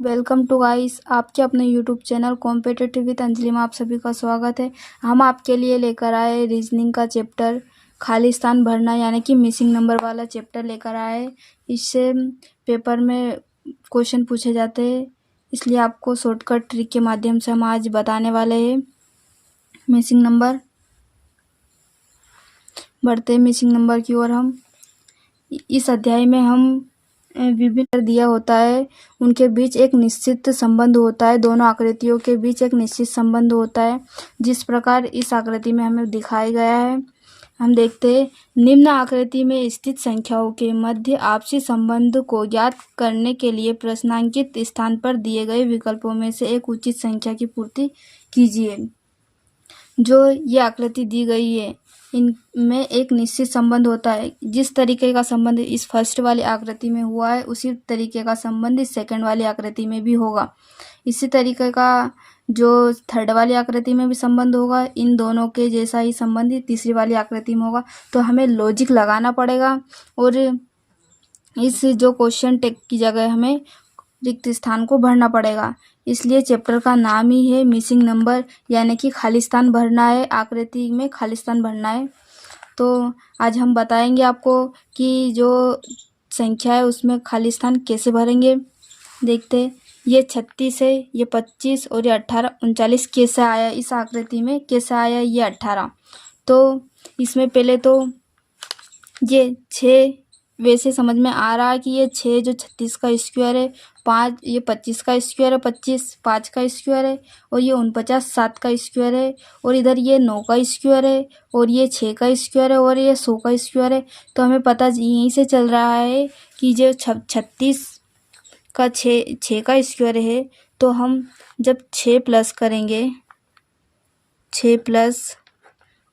Welcome to guys, आपके अपने YouTube channel competitive with Anjali में आप सभी का स्वागत है। हम आपके लिए लेकर आए रीजनिंग का चैप्टर खाली स्थान भरना यानी कि मिसिंग नंबर वाला चैप्टर लेकर आए। इससे पेपर में क्वेश्चन पूछे जाते हैं, इसलिए आपको शॉर्टकट ट्रिक के माध्यम से हम आज बताने वाले हैं। मिसिंग नंबर बढ़ते मिसिंग नंबर की ओर। हम इस अध्याय में हम विभिन्न दिया होता है, उनके बीच एक निश्चित संबंध होता है। दोनों आकृतियों के बीच एक निश्चित संबंध होता है, जिस प्रकार इस आकृति में हमें दिखाया गया है। हम देखते हैं, निम्न आकृति में स्थित संख्याओं के मध्य आपसी संबंध को ज्ञात करने के लिए प्रश्नांकित स्थान पर दिए गए विकल्पों में से एक उचित संख्या की पूर्ति कीजिए। जो ये आकृति दी गई है, इनमें एक निश्चित संबंध होता है। जिस तरीके का संबंध इस फर्स्ट वाली आकृति में हुआ है, उसी तरीके का संबंध इस सेकंड वाली आकृति में भी होगा। इसी तरीके का जो थर्ड वाली आकृति में भी संबंध होगा, इन दोनों के जैसा ही संबंध तीसरी वाली आकृति में होगा। तो हमें लॉजिक लगाना पड़ेगा और इस जो क्वेश्चन टेक की जगह हमें रिक्त स्थान को भरना पड़ेगा। इसलिए चैप्टर का नाम ही है मिसिंग नंबर, यानी कि खाली स्थान भरना है, आकृति में खाली स्थान भरना है। तो आज हम बताएंगे आपको कि जो संख्या है उसमें खाली स्थान कैसे भरेंगे। देखते हैं, ये 36 है, ये 25 और ये 18, 39 कैसे आया इस आकृति में, कैसे आया ये 18। तो इसमें पहले तो ये 6 वैसे समझ में आ रहा है कि ये 6 जो 36 का स्क्वायर है, 5 ये 25 का स्क्वायर है, 25 5 का स्क्वायर है, और ये 49 7 का स्क्वायर है, और इधर ये 9 का स्क्वायर है, और ये 6 का स्क्वायर है, और ये 100 का स्क्वायर है। तो हमें पता यहीं से चल रहा है कि जो 36 का 6 का स्क्वायर है, तो हम जब 6 प्लस करेंगे, 6 प्लस,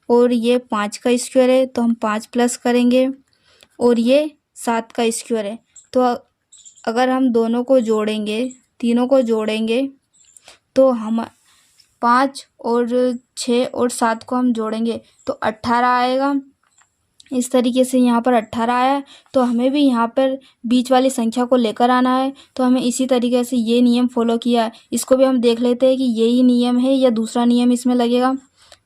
और ये 5 का स्क्वायर है तो हम 5 प्लस करेंगे, और ये 7 का स्क्वायर है। तो अगर हम दोनों को जोड़ेंगे, तीनों को जोड़ेंगे, तो हम 5 और 6 और 7 को हम जोड़ेंगे तो 18 आएगा। इस तरीके से यहाँ पर 18 आया, तो हमें भी यहाँ पर बीच वाली संख्या को लेकर आना है। तो हमें इसी तरीके से ये नियम फॉलो किया है। इसको भी हम देख लेते हैं कि यही नियम है या दूसरा नियम इसमें लगेगा।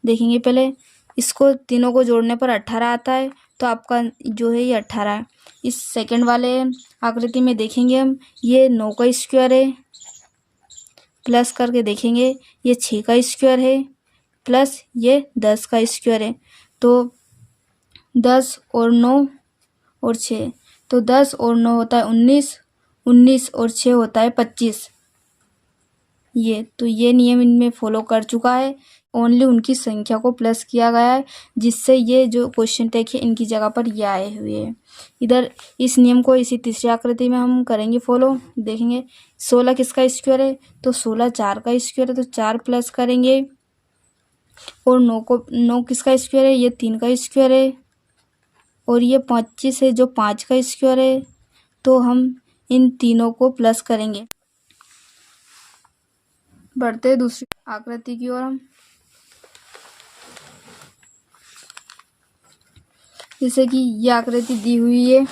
देखेंगे पहले, इसको तीनों को जोड़ने पर 18 आता है, तो आपका जो है ये 18 है। इस सेकंड वाले आकृति में देखेंगे हम, ये 9 का स्क्वायर है, प्लस करके देखेंगे ये 6 का स्क्वायर है, प्लस ये 10 का स्क्वायर है। तो 10 और 9 और 6, तो 10 और 9 होता है 19, 19 और 6 होता है 25। ये नियम इनमें फॉलो कर चुका है। ओनली उनकी संख्या को प्लस किया गया है, जिससे ये जो क्वेश्चन टेक है इनकी जगह पर ये आए हुए हैं। इधर इस नियम को इसी तीसरी आकृति में हम करेंगे फॉलो। देखेंगे 16 किसका स्क्वायर है, तो 16 4 का स्क्वायर है, तो 4 प्लस करेंगे, और 9 किसका स्क्वायर है, ये 3 का स्क्वायर है, और ये 25 है जो 5 का स्क्वायर है। तो हम इन तीनों को प्लस करेंगे। बढ़ते दूसरी आकृति की ओर हम। जैसे कि ये आकृति दी हुई है,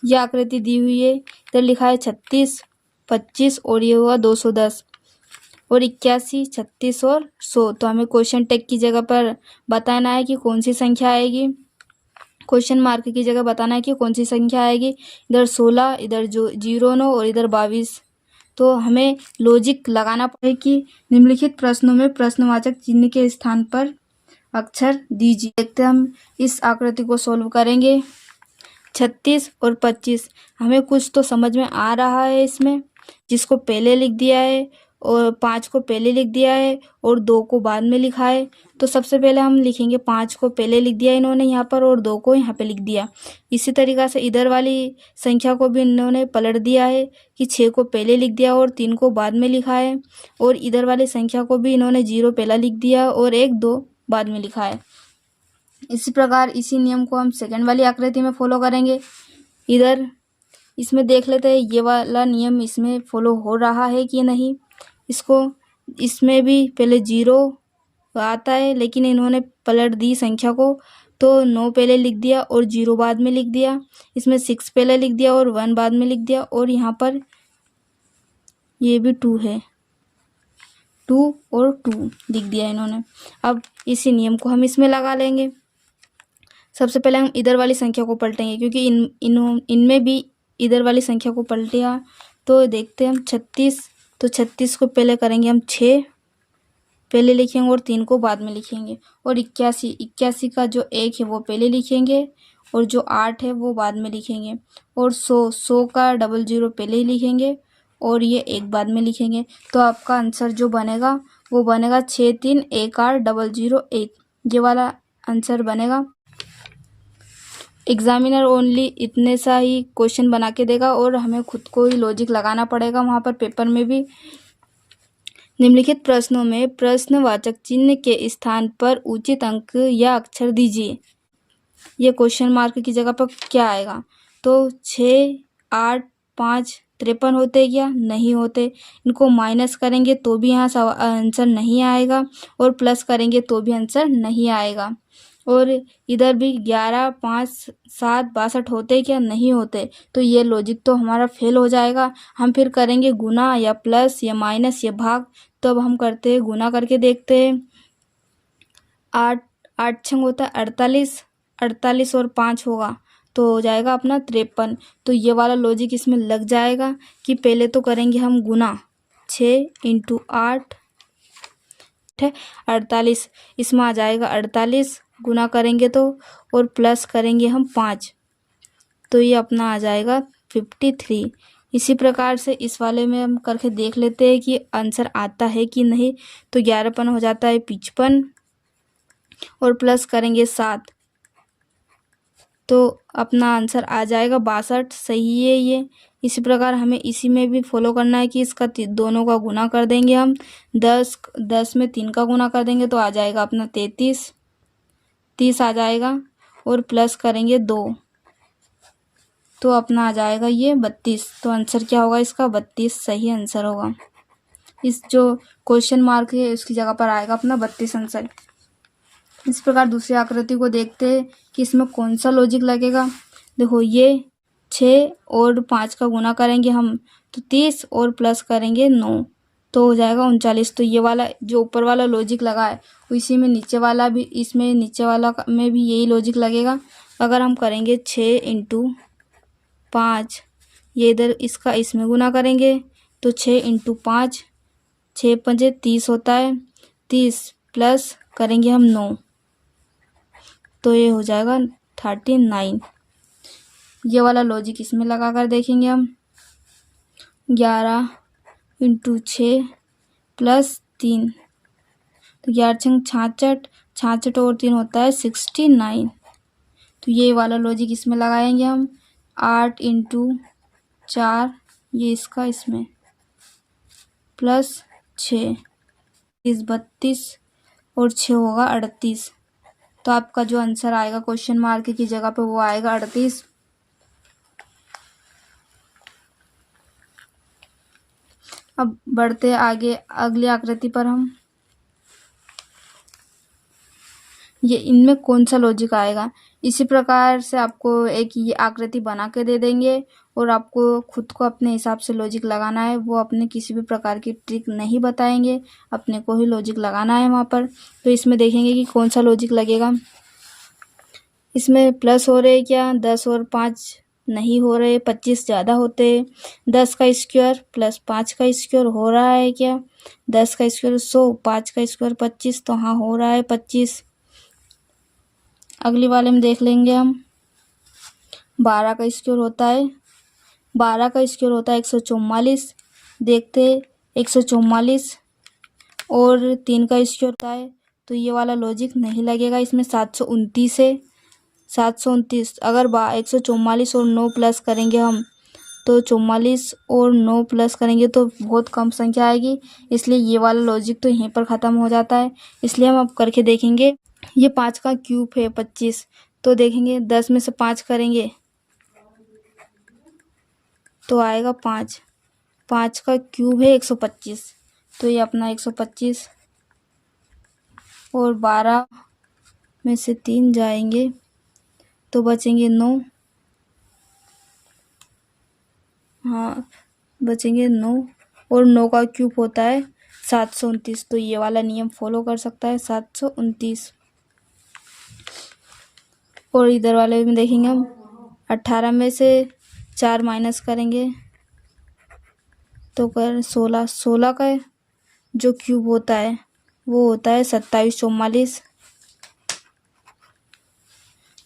यह आकृति दी हुई है। इधर लिखा है 36, 25 और ये हुआ 210, और 81, 36 और 100। तो हमें क्वेश्चन टेक की जगह पर बताना है कि कौन सी संख्या आएगी। क्वेश्चन मार्क की जगह बताना है कि कौन सी संख्या आएगी। इधर 16, इधर जो 09 और इधर 22। तो हमें लॉजिक लगाना पड़ेगा कि निम्नलिखित प्रश्नों में प्रश्नवाचक चिन्ह के स्थान पर अक्षर दीजिए। देखते हम इस आकृति को सॉल्व करेंगे। 36 और 25, हमें कुछ तो समझ में आ रहा है इसमें, जिसको पहले लिख दिया है, और 5 को पहले लिख दिया है और 2 को बाद में लिखा है। तो सबसे पहले हम लिखेंगे, 5 को पहले लिख दिया इन्होंने यहाँ पर, और 2 को यहाँ पे लिख दिया। इसी तरीक़ा से इधर वाली संख्या को भी इन्होंने पलट दिया है कि 6 को पहले लिख दिया और 3 को बाद में लिखा है, और इधर वाली संख्या को भी इन्होंने 0 पहला लिख दिया और 1 2 बाद में लिखा है। इसी प्रकार इसी नियम को हम सेकंड वाली आकृति में फॉलो करेंगे। इधर इसमें देख लेते हैं ये वाला नियम इसमें फॉलो हो रहा है कि नहीं। इसमें भी पहले 0 आता है, लेकिन इन्होंने पलट दी संख्या को, तो 9 पहले लिख दिया और 0 बाद में लिख दिया। इसमें 6 पहले लिख दिया और 1 बाद में लिख दिया, और यहाँ पर ये भी 2 है, 2 और 2 लिख दिया इन्होंने। अब इसी नियम को हम इसमें लगा लेंगे। सबसे पहले हम इधर वाली संख्या को पलटेंगे, क्योंकि इनमें भी इधर वाली संख्या को पलटेगा। तो देखते हैं हम 36, तो 36 को पहले करेंगे हम 6 पहले लिखेंगे और 3 को बाद में लिखेंगे। और 81 का जो 1 है वो पहले लिखेंगे और जो 8 है वो बाद में लिखेंगे। और 100 का 00 पहले ही लिखेंगे और ये 1 बाद में लिखेंगे। तो आपका आंसर जो बनेगा वो बनेगा 63180001। ये वाला आंसर बनेगा। एग्जामिनर ओनली इतने सा ही क्वेश्चन बना के देगा और हमें खुद को ही लॉजिक लगाना पड़ेगा वहाँ पर पेपर में भी। निम्नलिखित प्रश्नों में प्रश्नवाचक चिन्ह के स्थान पर उचित अंक या अक्षर दीजिए। ये क्वेश्चन मार्क की जगह पर क्या आएगा? तो 6, 8, 5 53 होते क्या? नहीं होते। इनको माइनस करेंगे तो भी यहाँ आंसर नहीं आएगा और प्लस करेंगे तो भी आंसर नहीं आएगा। और इधर भी 11, 5, 7 62 होते क्या? नहीं होते। तो ये लॉजिक तो हमारा फेल हो जाएगा। हम फिर करेंगे गुना या प्लस या माइनस या भाग। तो अब हम करते हैं गुना करके देखते हैं। 8 8 छंग होता है 48, 48 और 5 होगा तो हो जाएगा अपना 53। तो ये वाला लॉजिक इसमें लग जाएगा कि पहले तो करेंगे हम गुना 6 × 8 है 48, इसमें आ जाएगा 48 गुना करेंगे तो, और प्लस करेंगे हम 5 तो ये अपना आ जाएगा 53। इसी प्रकार से इस वाले में हम करके देख लेते हैं कि आंसर आता है कि नहीं। तो 11 हो जाता है 55 और प्लस करेंगे 7 तो अपना आंसर आ जाएगा 62। सही है ये। इसी प्रकार हमें इसी में भी फॉलो करना है कि इसका दोनों का गुना कर देंगे हम। 10 में 3 का गुना कर देंगे तो आ जाएगा अपना 33, 30 आ जाएगा और प्लस करेंगे 2 तो अपना आ जाएगा ये 32। तो आंसर क्या होगा इसका? 32 सही आंसर होगा। इस जो क्वेश्चन मार्क है उसकी जगह पर आएगा अपना 32 आंसर। इस प्रकार दूसरी आकृति को देखते हैं कि इसमें कौन सा लॉजिक लगेगा। देखो ये 6 और 5 का गुना करेंगे हम तो 30 और प्लस करेंगे 9 तो हो जाएगा 39। तो ये वाला जो ऊपर वाला लॉजिक लगा है उसी में नीचे वाला भी, इसमें नीचे वाला में भी यही लॉजिक लगेगा। अगर हम करेंगे 6 × 5, ये इधर इसका इसमें गुना करेंगे तो 6 × 5, 6 × 5 30 होता है, 30 प्लस करेंगे हम 9 तो ये हो जाएगा 39। ये वाला लॉजिक इसमें लगा कर देखेंगे हम। 11 × 6 प्लस 3 तो 11 छंग 66, 66 और 3 होता है 69। तो ये वाला लॉजिक इसमें लगाएंगे हम। 8 × 4 ये इसका इसमें प्लस 6 32 और 6 होगा 38। तो आपका जो आंसर आएगा क्वेश्चन मार्क की जगह पे वो आएगा 38। अब बढ़ते आगे अगली आकृति पर हम। ये इनमें कौन सा लॉजिक आएगा? इसी प्रकार से आपको एक ये आकृति बना के दे देंगे और आपको खुद को अपने हिसाब से लॉजिक लगाना है। वो अपने किसी भी प्रकार की ट्रिक नहीं बताएंगे, अपने को ही लॉजिक लगाना है वहाँ पर। तो इसमें देखेंगे कि कौन सा लॉजिक लगेगा। इसमें प्लस हो रहे क्या? 10 और 5 नहीं हो रहे, 25 ज़्यादा होते। 10 का स्क्वायर प्लस 5 का स्क्वायर हो रहा है क्या? 10 का स्क्वायर 100, 5 का स्क्वायर 25, तो हाँ हो रहा है 25। अगली वाले में देख लेंगे हम। 12 का स्क्वायर होता है, 12 का स्क्वायर होता है 144। देखते 144 और 3 का स्क्वायर होता है तो ये वाला लॉजिक नहीं लगेगा। इसमें 729 है, 729। अगर 144 और 9 प्लस करेंगे हम तो 44 और 9 प्लस करेंगे तो बहुत कम संख्या आएगी, इसलिए ये वाला लॉजिक तो यहीं पर ख़त्म हो जाता है। इसलिए हम अब करके देखेंगे। ये 5 का क्यूब है 25, तो देखेंगे 10 में से 5 करेंगे तो आएगा 5। 5 का क्यूब है 125, तो ये अपना 125 और 12 में से 3 जाएंगे तो बचेंगे 9। हाँ, बचेंगे 9 और 9 का क्यूब होता है 729। तो ये वाला नियम फॉलो कर सकता है 729। और इधर वाले में देखेंगे हम 18 में से 4 माइनस करेंगे तो कर 16 का जो क्यूब होता है वो होता है 2744।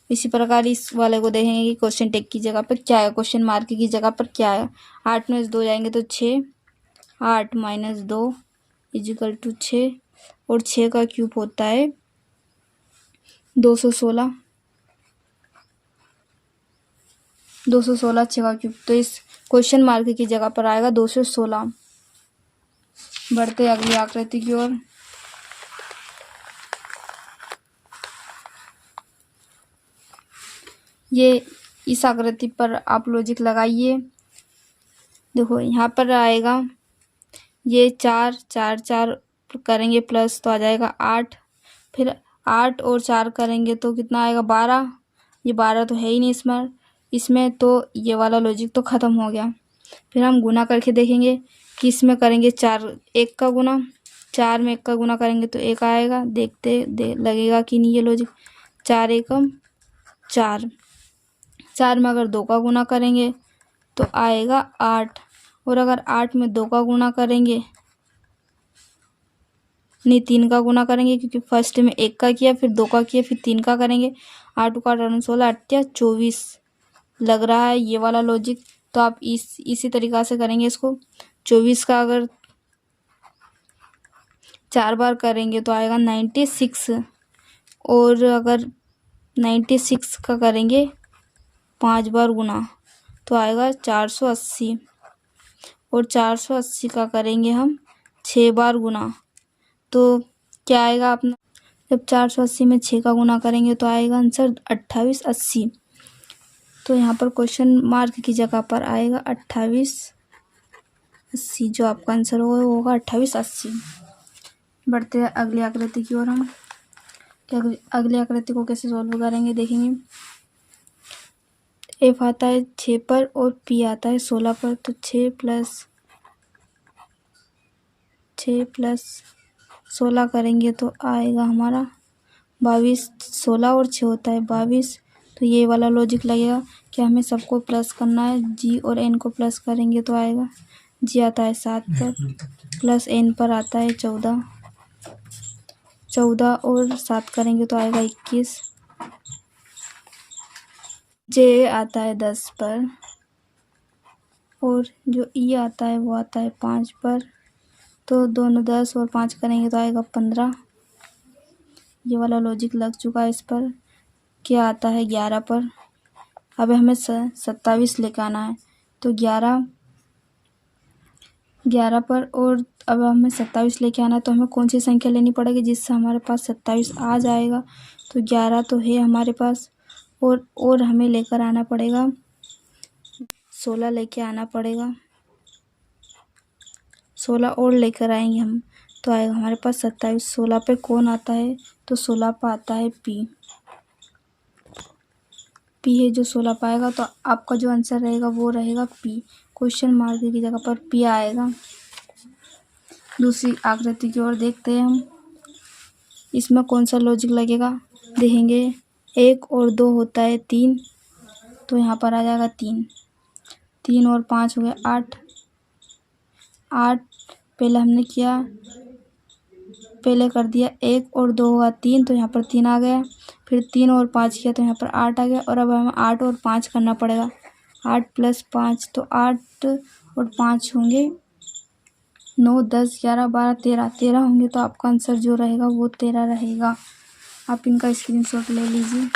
इसी प्रकार इस वाले को देखेंगे कि क्वेश्चन टेक की जगह पर क्या है, क्वेश्चन मार्क की जगह पर क्या है। 8 में से 2 जाएंगे तो 6, 8 माइनस 2 इजिकल टू 6 और 6 का क्यूब होता है 216। 216 6 का क्यूब, तो इस क्वेश्चन मार्क की जगह पर आएगा 216। बढ़ते अगली आकृति की ओर। ये इस आकृति पर आप लॉजिक लगाइए। देखो यहाँ पर आएगा ये 4 4 4 करेंगे प्लस तो आ जाएगा 8, फिर 8 और 4 करेंगे तो कितना आएगा 12। ये 12 तो है ही नहीं इसमें तो ये वाला लॉजिक तो ख़त्म हो गया। फिर हम गुना करके देखेंगे कि इसमें करेंगे 4 1 का गुना, 4 में 1 का गुना करेंगे तो 1 आएगा। लगेगा कि नहीं ये लॉजिक। 4 एकम 4, 4 में अगर 2 का गुना करेंगे तो आएगा 8, और अगर 8 में 2 का गुना करेंगे, नहीं 3 का गुना करेंगे क्योंकि फर्स्ट में 1 का किया फिर 2 का किया फिर 3 का करेंगे। 8 का 16 8 24 लग रहा है ये वाला लॉजिक। तो आप इसी तरीक़ा से करेंगे इसको। 24 का अगर 4 बार करेंगे तो आएगा 96, और अगर 96 का करेंगे 5 बार गुना तो आएगा 480, और 480 का करेंगे हम 6 बार गुना तो क्या आएगा अपना। जब 480 में 6 का गुना करेंगे तो आएगा आंसर 2880। तो यहाँ पर क्वेश्चन मार्क की जगह पर आएगा 2880, जो आपका आंसर होगा वो होगा 2880। बढ़ते हैं अगली आकृति की ओर। हम क्या अगली आकृति को कैसे सॉल्व करेंगे देखेंगे। एफ आता है 6 पर और पी आता है 16 पर, तो 6 प्लस 16 करेंगे तो आएगा हमारा 22। 16 और 6 होता है 22। तो ये वाला लॉजिक लगेगा कि हमें सबको प्लस करना है। जी और एन को प्लस करेंगे तो आएगा, जी आता है 7 पर, प्लस एन पर आता है 14। 14 और 7 करेंगे तो आएगा 21। जे आता है 10 पर, और जो ई आता है वो आता है 5 पर। तो दोनों 10 और 5 करेंगे तो आएगा 15। ये वाला लॉजिक लग चुका है इस पर। क्या आता है 11 पर। अब हमें 27 लेकर आना है, तो 11 पर, और अब हमें 27 लेके आना है तो हमें कौन सी संख्या लेनी पड़ेगी जिससे हमारे पास 27 आ जाएगा। तो 11 तो है हमारे पास, और हमें लेकर आना पड़ेगा 16 लेके आना पड़ेगा। 16 और लेकर आएंगे हम तो आएगा हमारे पास 27। 16 पे कौन आता है, तो 16 पे आता है पी है जो 16 पाएगा। तो आपका जो आंसर रहेगा वो रहेगा पी। क्वेश्चन मार्क की जगह पर पी आएगा। दूसरी आकृति की ओर देखते हैं हम। इसमें कौन सा लॉजिक लगेगा देखेंगे। 1 और 2 होता है 3, तो यहाँ पर आ जाएगा 3। 3 और 5 हो गया 8। 8 पहले हमने किया, पहले कर दिया 1 और 2 हुआ 3, तो यहाँ पर 3 आ गया। फिर 3 और 5 किया तो यहाँ पर 8 आ गया, और अब हमें 8 और 5 करना पड़ेगा। 8 प्लस 5, तो 8 और 5 होंगे 9 10 11 12 13 होंगे। तो आपका आंसर जो रहेगा वो 13 रहेगा। आप इनका स्क्रीनशॉट ले लीजिए।